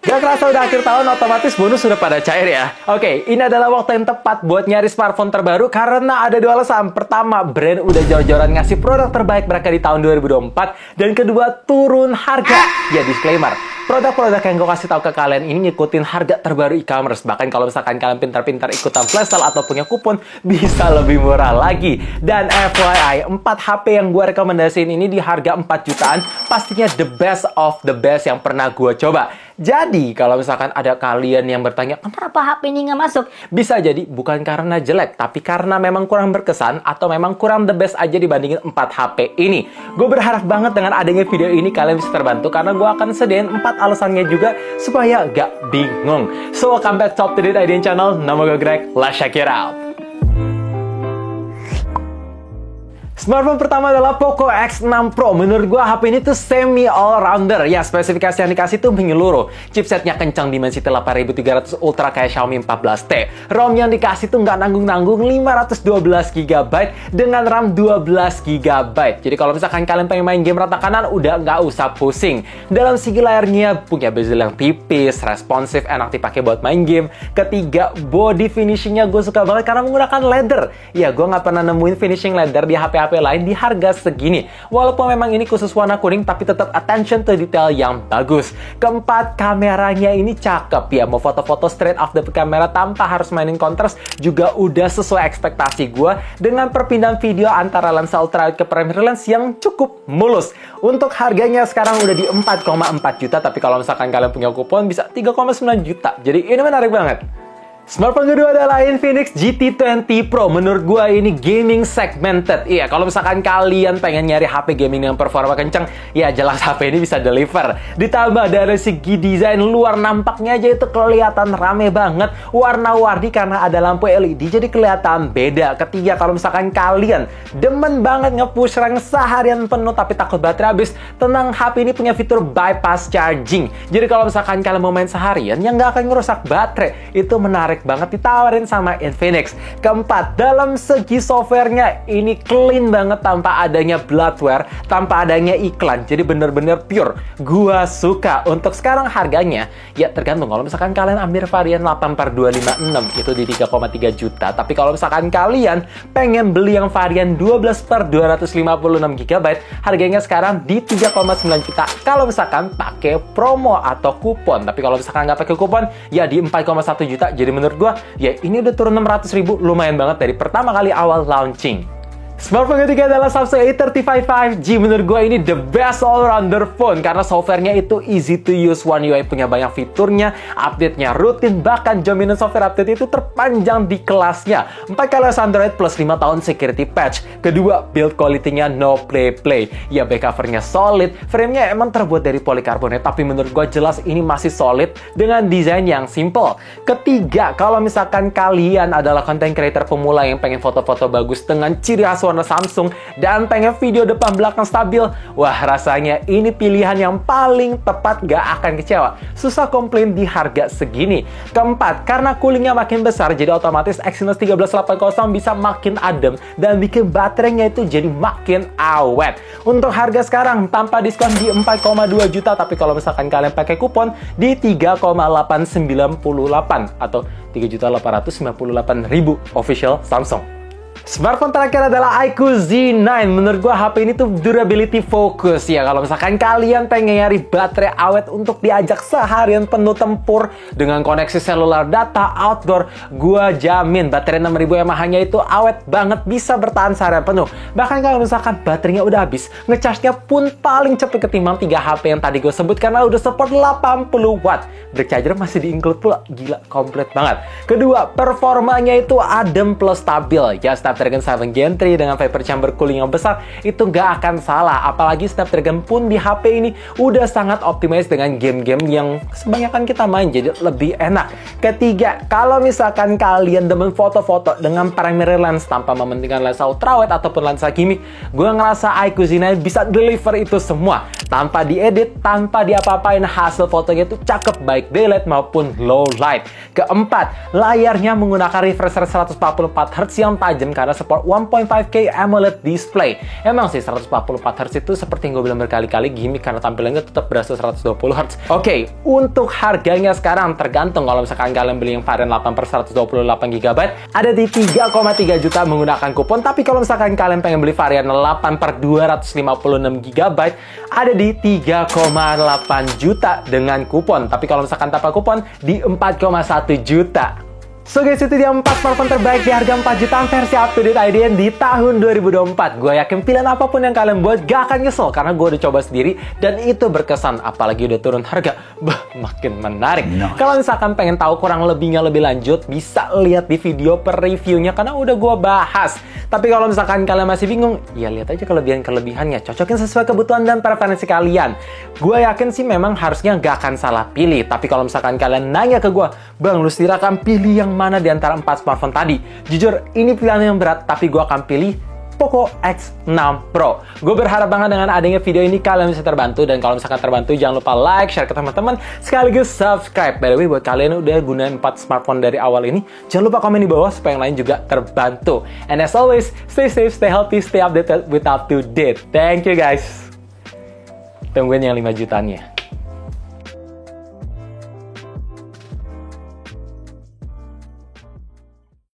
Gak kerasa udah akhir tahun, otomatis bonus sudah pada cair ya. Oke, ini adalah waktu yang tepat buat nyari smartphone terbaru karena ada dua alasan. Pertama, brand udah jor-joran ngasih produk terbaik mereka di tahun 2024. Dan kedua, turun harga. Ya, disclaimer. Produk-produk yang gue kasih tahu ke kalian ini ngikutin harga terbaru e-commerce. Bahkan kalau misalkan kalian pintar-pintar ikutan flash sale atau punya kupon, bisa lebih murah lagi. Dan FYI, 4 HP yang gue rekomendasiin ini di harga 4 jutaan, pastinya the best of the best yang pernah gue coba. Jadi, kalau misalkan ada kalian yang bertanya, kenapa HP ini nggak masuk? Bisa jadi bukan karena jelek, tapi karena memang kurang berkesan atau memang kurang the best aja dibandingin 4 HP ini. Gue berharap banget dengan adanya video ini kalian bisa terbantu karena gue akan sediain 4 alasannya juga supaya gak bingung. So, welcome back to Up To Date IDN Channel. Nama gue Greg, let's check it out. Smartphone pertama adalah Poco X6 Pro. Menurut gua HP ini tuh semi all-rounder. Ya, spesifikasi yang dikasih tuh menyeluruh. Chipsetnya kencang Dimensity 8300 Ultra kayak Xiaomi 14T. ROM yang dikasih tuh nggak nanggung-nanggung 512 GB dengan RAM 12 GB. Jadi kalau misalkan kalian pengen main game rata kanan, udah nggak usah pusing. Dalam segi layarnya punya bezel yang tipis, responsif, enak dipakai buat main game. Ketiga, body finishingnya gue suka banget karena menggunakan leather. Ya, gue nggak pernah nemuin finishing leather di HP lain di harga segini. Walaupun memang ini khusus warna kuning, tapi tetap attention to detail yang bagus. Keempat, kameranya ini cakep ya. Mau foto-foto straight off the camera tanpa harus mainin contrast juga udah sesuai ekspektasi gue dengan perpindahan video antara lensa ultrawide ke primary lens yang cukup mulus. Untuk harganya sekarang udah di 4,4 juta, tapi kalau misalkan kalian punya kupon bisa 3,9 juta. Jadi ini menarik banget. Smartphone kedua adalah Infinix GT20 Pro. Menurut gua ini gaming segmented. Iya, kalau misalkan kalian pengen nyari HP gaming dengan performa kencang, ya jelas HP ini bisa deliver. Ditambah dari segi desain luar, nampaknya aja itu kelihatan rame banget. Warna-warni karena ada lampu LED jadi kelihatan beda. Ketiga, kalau misalkan kalian demen banget nge-push rank seharian penuh tapi takut baterai habis, tenang, HP ini punya fitur bypass charging. Jadi kalau misalkan kalian mau main seharian yang nggak akan ngerusak baterai, itu menarik banget ditawarin sama Infinix. Keempat, dalam segi softwarenya ini clean banget tanpa adanya bloatware, tanpa adanya iklan. Jadi bener-bener pure. Gua suka. Untuk sekarang harganya ya tergantung. Kalau misalkan kalian ambil varian 8/256 itu di 3,3 juta. Tapi kalau misalkan kalian pengen beli yang varian 12/256 GB, harganya sekarang di 3,9 juta. Kalau misalkan pakai promo atau kupon. Tapi kalau misalkan nggak pakai kupon, ya di 4,1 juta. Jadi menurut gue, ya ini udah turun 600.000, lumayan banget dari pertama kali awal launching. Smartphone ketiga adalah Samsung A35 5G. Menurut gue ini the best all-rounder phone karena softwarenya itu easy to use, One UI punya banyak fiturnya, update-nya rutin, bahkan jaminan software update itu terpanjang di kelasnya. 4 kelas Android plus 5 tahun security patch. Kedua, build quality-nya no play. Ya, back cover-nya solid, frame-nya emang terbuat dari polikarbonat, tapi menurut gue jelas ini masih solid dengan desain yang simple. Ketiga, kalau misalkan kalian adalah content creator pemula yang pengen foto-foto bagus dengan ciri khas warna Samsung dan pengen video depan belakang stabil, wah rasanya ini pilihan yang paling tepat, gak akan kecewa. Susah komplain di harga segini. Keempat, karena coolingnya makin besar, jadi otomatis Exynos 1380 bisa makin adem dan bikin baterainya itu jadi makin awet. Untuk harga sekarang tanpa diskon di 4,2 juta, tapi kalau misalkan kalian pakai kupon di 3,898 atau 3.898.000 official Samsung. Smartphone terakhir adalah iQOO Z9. Menurut gua HP ini tuh durability focus ya. Kalau misalkan kalian pengen nyari baterai awet untuk diajak seharian penuh tempur dengan koneksi seluler, data, outdoor, gua jamin baterai 6000 mAh-nya itu awet banget, bisa bertahan seharian penuh. Bahkan kalau misalkan baterainya udah habis, ngecharge-nya pun paling cepet ketimbang 3 HP yang tadi gue sebut karena udah support 80 watt. Brick charger masih di-include pula. Gila, komplit banget. Kedua, performanya itu adem plus stabil. Ya, Snapdragon 7 Gen 3 dengan vapor chamber cooling yang besar itu nggak akan salah. Apalagi Snapdragon pun di HP ini udah sangat optimize dengan game-game yang kebanyakan kita main, jadi lebih enak. Ketiga, kalau misalkan kalian demen foto-foto dengan primary lens tanpa mementingkan lensa ultrawide ataupun lensa gimmick, gue ngerasa iQOO Z9 bisa deliver itu semua. Tanpa diedit, tanpa diapa-apain, hasil fotonya itu cakep baik daylight maupun low light. Keempat, layarnya menggunakan refresh rate 144 Hz yang tajam karena karena support 1.5K AMOLED display. Emang sih 144Hz itu seperti yang gue bilang berkali-kali gimmick karena tampilannya tetap berasa 120Hz. Oke, untuk harganya sekarang tergantung. Kalau misalkan kalian beli yang varian 8 per 128GB ada di 3,3 juta menggunakan kupon. Tapi kalau misalkan kalian pengen beli varian 8 per 256GB ada di 3,8 juta dengan kupon. Tapi kalau misalkan tanpa kupon di 4,1 juta. So guys, itu dia 4 smartphone terbaik di harga 4 jutaan versi up to date IDN di tahun 2024. Gue yakin pilihan apapun yang kalian buat gak akan nyesel karena gue udah coba sendiri dan itu berkesan. Apalagi udah turun harga, makin menarik. Kalau misalkan pengen tahu kurang lebihnya lebih lanjut, bisa lihat di video per reviewnya karena udah gue bahas. Tapi kalau misalkan kalian masih bingung, ya lihat aja kelebihan-kelebihannya. Cocokin sesuai kebutuhan dan preferensi kalian. Gue yakin sih memang harusnya gak akan salah pilih. Tapi kalau misalkan kalian nanya ke gue, Bang, lu akan pilih yang mana di antara 4 smartphone tadi? Jujur, ini pilihan yang berat, tapi gue akan pilih Poco X6 Pro. Gue berharap banget dengan adanya video ini kalian bisa terbantu, dan kalau misalkan terbantu jangan lupa like, share ke teman-teman, sekaligus subscribe. By the way, buat kalian yang udah gunain 4 smartphone dari awal ini, jangan lupa komen di bawah supaya yang lain juga terbantu. And as always, stay safe, stay healthy, stay updated with up to date. Thank you guys. Tungguin yang 5 jutanya.